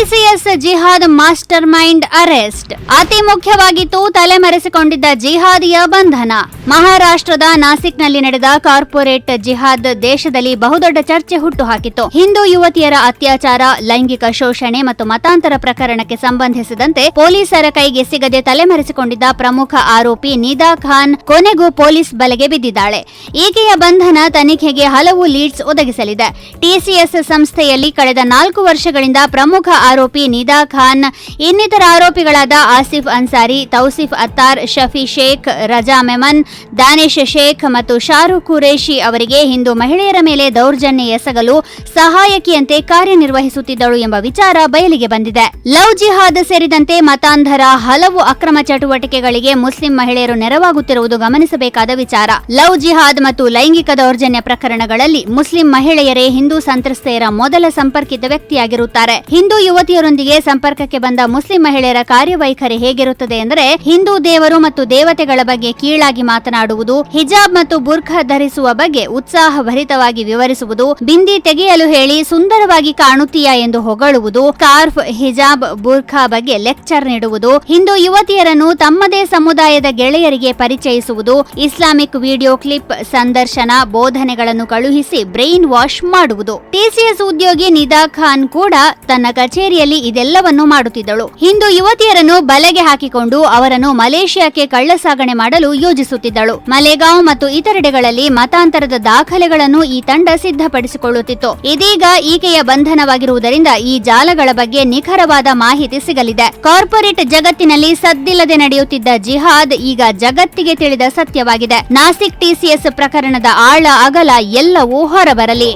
TCS ಜಿಹಾದ್ master mind arrest. ಅತಿ ಮುಖ್ಯವಾಗಿತ್ತು ತಲೆಮರೆಸಿಕೊಂಡಿದ್ದ ಜಿಹಾದಿಯ ಬಂಧನ. ಮಹಾರಾಷ್ಟ್ರದ ನಾಸಿಕ್ನಲ್ಲಿ ನಡೆದ ಕಾರ್ಪೊರೇಟ್ ಜಿಹಾದ್ ದೇಶದಲ್ಲಿ ಬಹುದೊಡ್ಡ ಚರ್ಚೆ ಹುಟ್ಟುಹಾಕಿತ್ತು. ಹಿಂದೂ ಯುವತಿಯರ ಅತ್ಯಾಚಾರ, ಲೈಂಗಿಕ ಶೋಷಣೆ ಮತ್ತು ಮತಾಂತರ ಪ್ರಕರಣಕ್ಕೆ ಸಂಬಂಧಿಸಿದಂತೆ ಪೊಲೀಸರ ಕೈಗೆ ಸಿಗದೆ ತಲೆಮರೆಸಿಕೊಂಡಿದ್ದ ಪ್ರಮುಖ ಆರೋಪಿ ನಿದಾ ಖಾನ್ ಕೊನೆಗೂ ಪೊಲೀಸ್ ಬಲೆಗೆ ಬಿದ್ದಿದ್ದಾಳೆ. ಈಕೆಯ ಬಂಧನ ತನಿಖೆಗೆ ಹಲವು ಲೀಡ್ಸ್ ಒದಗಿಸಲಿದೆ. ಟಿಸಿಎಸ್ ಸಂಸ್ಥೆಯಲ್ಲಿ ಕಳೆದ 4 ವರ್ಷಗಳಿಂದ ಪ್ರಮುಖ ಆರೋಪಿ ನಿದಾ ಖಾನ್, ಇನ್ನಿತರ ಆರೋಪಿಗಳಾದ ಆಸಿಫ್ ಅನ್ಸಾರಿ, ತೌಸಿಫ್ ಅತ್ತಾರ್, ಶಫಿ ಶೇಖ್, ರಜಾ ಮೆಮನ್, ದಾನಿಶ್ ಶೇಖ್ ಮತ್ತು ಶಾರುಖ್ ಖುರೇಶಿ ಅವರಿಗೆ ಹಿಂದೂ ಮಹಿಳೆಯರ ಮೇಲೆ ದೌರ್ಜನ್ಯ ಎಸಗಲು ಸಹಾಯಕಿಯಂತೆ ಕಾರ್ಯನಿರ್ವಹಿಸುತ್ತಿದ್ದಳು ಎಂಬ ವಿಚಾರ ಬಯಲಿಗೆ ಬಂದಿದೆ. ಲವ್ ಜಿಹಾದ್ ಸೇರಿದಂತೆ ಮತಾಂಧರ ಹಲವು ಅಕ್ರಮ ಚಟುವಟಿಕೆಗಳಿಗೆ ಮುಸ್ಲಿಂ ಮಹಿಳೆಯರು ನೆರವಾಗುತ್ತಿರುವುದು ಗಮನಿಸಬೇಕಾದ ವಿಚಾರ. ಲವ್ ಜಿಹಾದ್ ಮತ್ತು ಲೈಂಗಿಕ ದೌರ್ಜನ್ಯ ಪ್ರಕರಣಗಳಲ್ಲಿ ಮುಸ್ಲಿಂ ಮಹಿಳೆಯರೇ ಹಿಂದೂ ಸಂತ್ರಸ್ತೆಯರ ಮೊದಲ ಸಂಪರ್ಕಿತ ವ್ಯಕ್ತಿಯಾಗಿರುತ್ತಾರೆ. ಹಿಂದೂ ಯುವತಿಯರೊಂದಿಗೆ ಸಂಪರ್ಕಕ್ಕೆ ಬಂದ ಮುಸ್ಲಿಂ ಮಹಿಳೆಯರ ಕಾರ್ಯವೈಖರಿ ಹೇಗಿರುತ್ತದೆ ಎಂದರೆ, ಹಿಂದೂ ದೇವರು ಮತ್ತು ದೇವತೆಗಳ ಬಗ್ಗೆ ಕೀಳಾಗಿ ಮಾತನಾಡುವುದು, ಹಿಜಾಬ್ ಮತ್ತು ಬುರ್ಖಾ ಧರಿಸುವ ಬಗ್ಗೆ ಉತ್ಸಾಹಭರಿತವಾಗಿ ವಿವರಿಸುವುದು, ಬಿಂದಿ ತೆಗೆಯಲು ಹೇಳಿ ಸುಂದರವಾಗಿ ಕಾಣುತ್ತೀಯಾ ಎಂದು ಹೊಗಳುವುದು, ಸ್ಕಾರ್ಫ್, ಹಿಜಾಬ್, ಬುರ್ಖಾ ಬಗ್ಗೆ ಲೆಕ್ಚರ್ ನೀಡುವುದು, ಹಿಂದೂ ಯುವತಿಯರನ್ನು ತಮ್ಮದೇ ಸಮುದಾಯದ ಗೆಳೆಯರಿಗೆ ಪರಿಚಯಿಸುವುದು, ಇಸ್ಲಾಮಿಕ್ ವಿಡಿಯೋ ಕ್ಲಿಪ್, ಸಂದರ್ಶನ, ಬೋಧನೆಗಳನ್ನು ಕಳುಹಿಸಿ ಬ್ರೈನ್ ವಾಶ್ ಮಾಡುವುದು. ಟಿಸಿಎಸ್ ಉದ್ಯೋಗಿ ನಿದಾ ಖಾನ್ ಕೂಡ ತನ್ನ ಕಚೇರಿಯಲ್ಲಿ ಇದೆಲ್ಲವನ್ನೂ ಮಾಡುತ್ತಿದ್ದಳು. ಹಿಂದೂ ಯುವತಿಯರನ್ನು ಬಲೆಗೆ ಹಾಕಿಕೊಂಡು ಅವರನ್ನು ಮಲೇಷಿಯಾಕ್ಕೆ ಕಳ್ಳಸಾಗಣೆ ಮಾಡಲು ಯೋಜಿಸುತ್ತಿದ್ದಳು. ಮಲೆಗಾಂವ್ ಮತ್ತು ಇತರೆಡೆಗಳಲ್ಲಿ ಮತಾಂತರದ ದಾಖಲೆಗಳನ್ನು ಈ ತಂಡ ಸಿದ್ಧಪಡಿಸಿಕೊಳ್ಳುತ್ತಿತ್ತು. ಇದೀಗ ಈಕೆಯ ಬಂಧನವಾಗಿರುವುದರಿಂದ ಈ ಜಾಲಗಳ ಬಗ್ಗೆ ನಿಖರವಾದ ಮಾಹಿತಿ ಸಿಗಲಿದೆ. ಕಾರ್ಪೊರೇಟ್ ಜಗತ್ತಿನಲ್ಲಿ ಸದ್ದಿಲ್ಲದೆ ನಡೆಯುತ್ತಿದ್ದ ಜಿಹಾದ್ ಈಗ ಜಗತ್ತಿಗೆ ತಿಳಿದ ಸತ್ಯವಾಗಿದೆ. ನಾಸಿಕ್ ಟಿಸಿಎಸ್ ಪ್ರಕರಣದ ಆಳ ಅಗಲ ಎಲ್ಲವೂ ಹೊರಬರಲಿ.